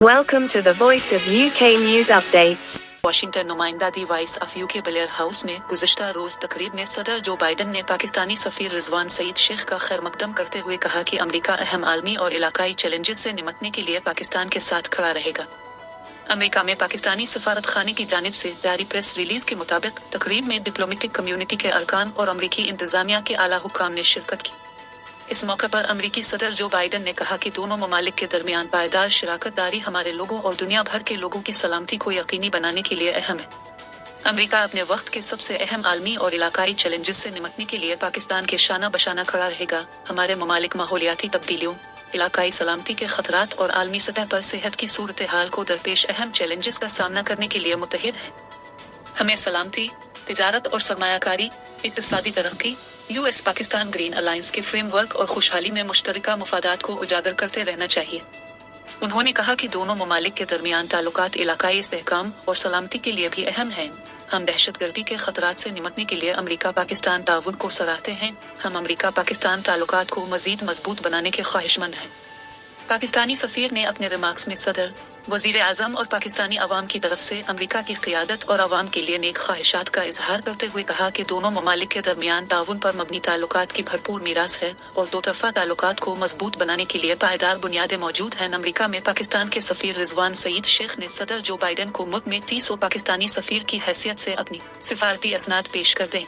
Welcome to the Voice of UK News Updates. Washington नुमाइंदा the voice of UK Blair House में गुज़िश्ता रोज तकरीब में सदर जो बाइडन ने पाकिस्तानी सफीर रिजवान सईद शेख का खैर मकदम करते हुए कहा कि अमेरिका अहम आलमी और इलाकाई चैलेंजेस से निपटने के लिए पाकिस्तान के साथ खड़ा रहेगा। अमेरिका में पाकिस्तानी सफारत खाने की जानिब से जारी प्रेस रिलीज के मुताबिक तकरीब में डिप्लोमेटिक कम्युनिटी के अरकान और अमरीकी इंतजामिया के आला हुक्काम ने शिरकत की। इस मौके पर अमरीकी सदर जो बाइडन ने कहा कि दोनों ममालिक के दरमियान पायदार शराकत दारी हमारे लोगों और दुनिया भर के लोगों की सलामती को यकीनी बनाने के लिए अहम है। अमेरिका अपने वक्त के सबसे अहम आलमी और इलाकाई चैलेंजेस से निपटने के लिए पाकिस्तान के शाना बशाना खड़ा रहेगा। हमारे ममालिक माहौलियाती तब्दीलियों, इलाकाई सलामती के खतरात और आलमी सतह पर सेहत की सूरत हाल को दरपेश अहम चैलेंजेस का सामना करने के लिए मुत्तहिद है। हमें सलामती, तिजारत और सरमायाकारी, इक्तिसादी तरक्की, यूएस पाकिस्तान ग्रीन अलायंस के फ्रेमवर्क और खुशहाली में मुश्तरका मुफादात को उजागर करते रहना चाहिए। उन्होंने कहा कि दोनों ममालिक के दरमियान ताल्लुकात इलाकाई इस्तेहकाम और सलामती के लिए भी अहम हैं। हम दहशतगर्दी के खतरात से निपटने के लिए अमेरिका पाकिस्तान ताउन को सराहते हैं। हम अमेरिका पाकिस्तान ताल्लुकात को मजीद मजबूत बनाने के ख्वाहिशमंद हैं। पाकिस्तानी सफीर ने अपने रिमार्क्स में सदर, वजीर आजम और पाकिस्तानी अवाम की तरफ से अमेरिका की क़ियादत और अवाम के लिए नेक ख्वाहिशात का इजहार करते हुए कहा कि दोनों ममालिक के दरमियान ताउन पर मबनी ताल्लुकात की भरपूर मीरास है और दो तरफा ताल्लुकात को मजबूत बनाने के लिए पायदार बुनियादें मौजूद हैं। अमेरिका में पाकिस्तान के सफीर रिजवान सईद शेख ने सदर जो बाइडन को मुल्क में 30 पाकिस्तानी सफीर की हैसियत से अपनी सिफारती असनाद पेश कर दें।